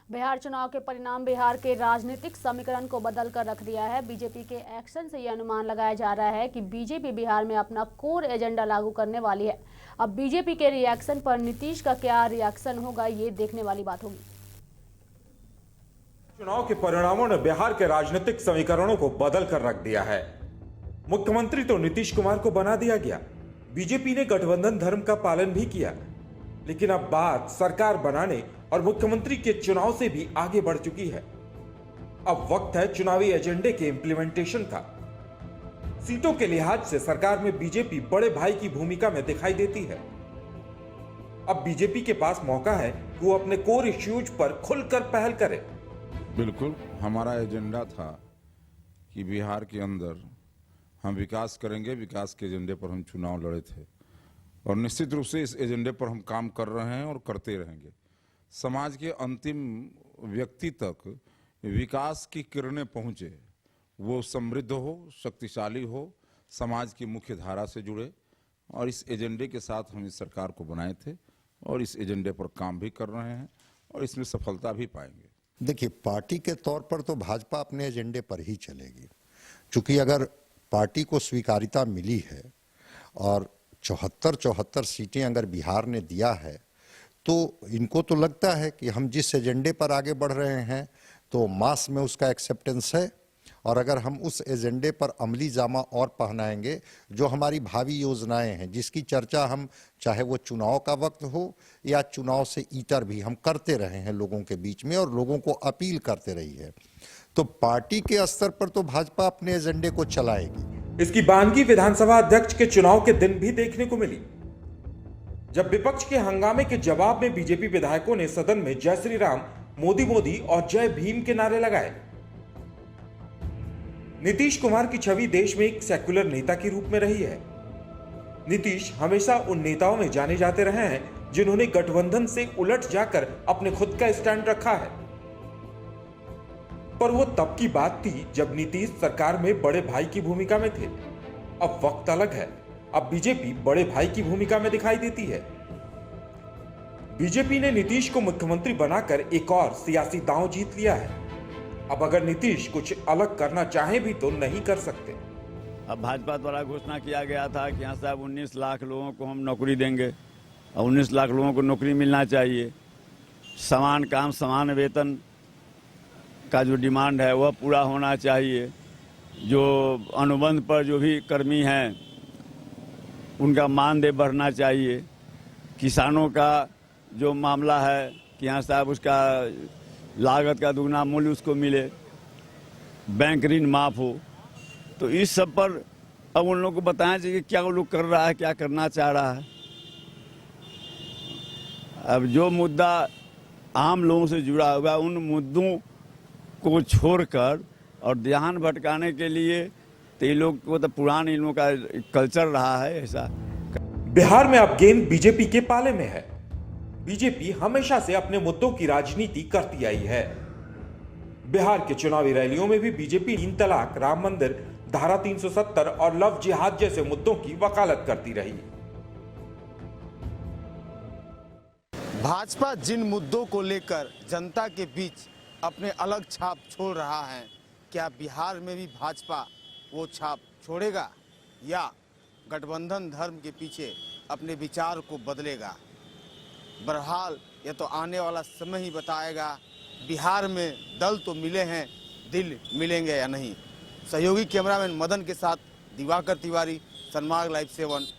बिहार चुनाव के परिणाम बिहार के राजनीतिक समीकरण को बदल कर रख दिया है। बीजेपी के एक्शन से यह अनुमान लगाया जा रहा है कि बीजेपी बिहार में अपना कोर एजेंडा लागू करने वाली है। अब बीजेपी के रिएक्शन पर नीतीश का क्या रिएक्शन होगा, ये देखने वाली बात होगी। चुनाव के परिणामों ने बिहार के राजनीतिक समीकरणों को बदल कर रख दिया है। मुख्यमंत्री तो नीतीश कुमार को बना दिया गया। बीजेपी ने गठबंधन धर्म का पालन भी किया, लेकिन अब बात सरकार बनाने और मुख्यमंत्री के चुनाव से भी आगे बढ़ चुकी है। अब वक्त है चुनावी एजेंडे के इंप्लीमेंटेशन का। सीटों के लिहाज से सरकार में बीजेपी बड़े भाई की भूमिका में दिखाई देती है। अब बीजेपी के पास मौका है कि वो अपने कोर इश्यूज पर खुलकर पहल करे। बिल्कुल, हमारा एजेंडा था कि बिहार के अंदर हम विकास करेंगे। विकास के एजेंडे पर हम चुनाव लड़े थे और निश्चित रूप से इस एजेंडे पर हम काम कर रहे हैं और करते रहेंगे। समाज के अंतिम व्यक्ति तक विकास की किरणें पहुंचे, वो समृद्ध हो, शक्तिशाली हो, समाज की मुख्य धारा से जुड़े, और इस एजेंडे के साथ हम इस सरकार को बनाए थे और इस एजेंडे पर काम भी कर रहे हैं और इसमें सफलता भी पाएंगे। देखिए, पार्टी के तौर पर तो भाजपा अपने एजेंडे पर ही चलेगी, क्योंकि अगर पार्टी को स्वीकारिता मिली है और 74 सीटें अगर बिहार ने दिया है, तो इनको तो लगता है कि हम जिस एजेंडे पर आगे बढ़ रहे हैं तो मास में उसका एक्सेप्टेंस है, और अगर हम उस एजेंडे पर अमली जामा और पहनाएंगे, जो हमारी भावी योजनाएं हैं जिसकी चर्चा हम चाहे वो चुनाव का वक्त हो या चुनाव से ईटर भी हम करते रहे हैं लोगों के बीच में और लोगों को अपील करते रही है, तो पार्टी के स्तर पर तो भाजपा अपने एजेंडे को चलाएगी। इसकी बानगी विधानसभा अध्यक्ष के चुनाव के दिन भी देखने को मिली, जब विपक्ष के हंगामे के जवाब में बीजेपी विधायकों ने सदन में जय श्री राम, मोदी मोदी और जय भीम के नारे लगाए। नीतीश कुमार की छवि देश में एक सेक्युलर नेता के रूप में रही है। नीतीश हमेशा उन नेताओं में जाने जाते रहे हैं जिन्होंने गठबंधन से उलट जाकर अपने खुद का स्टैंड रखा है। पर वो तब की बात थी जब नीतीश सरकार में बड़े भाई की भूमिका में थे। अब वक्त अलग है। अब बीजेपी बड़े भाई की भूमिका में दिखाई देती है। बीजेपी ने नीतीश को मुख्यमंत्री बनाकर एक और सियासी दांव जीत लिया है। अब अगर नीतीश कुछ अलग करना चाहे भी तो नहीं कर सकते। अब भाजपा द्वारा घोषणा किया गया था कि यहाँ साहब 19 लाख लोगों को हम नौकरी देंगे और 19 लाख लोगों को नौकरी मिलना चाहिए। समान काम समान वेतन का जो डिमांड है वह पूरा होना चाहिए। जो अनुबंध पर जो भी कर्मी हैं उनका मानदेय बढ़ना चाहिए। किसानों का जो मामला है कि यहाँ साहब उसका लागत का दुगना मूल्य उसको मिले, बैंक ऋण माफ हो। तो इस सब पर अब उन लोगों को बताना चाहिए क्या वो लोग कर रहा है, क्या करना चाह रहा है। अब जो मुद्दा आम लोगों से जुड़ा हुआ है उन मुद्दों को छोड़कर और ध्यान भटकाने के लिए तो ये लोग को तो पुराने इन लोगों का कल्चर रहा है ऐसा। बिहार में अब गेंद बीजेपी के पाले में है। बीजेपी हमेशा से अपने मुद्दों की राजनीति करती आई है। बिहार के चुनावी रैलियों में भी बीजेपी 3 तलाक, राम मंदिर, धारा 370 और लव जिहाद जैसे मुद्दों की वकालत करती रही। भाजपा जिन मुद्दों को लेकर जनता के बीच अपने अलग छाप छोड़ रहा है, क्या बिहार में भी भाजपा वो छाप छोड़ेगा या गठबंधन धर्म के पीछे अपने विचार को बदलेगा? बहरहाल यह तो आने वाला समय ही बताएगा। बिहार में दल तो मिले हैं, दिल मिलेंगे या नहीं। सहयोगी कैमरामैन मदन के साथ दिवाकर तिवारी, सनमार्ग लाइव 7।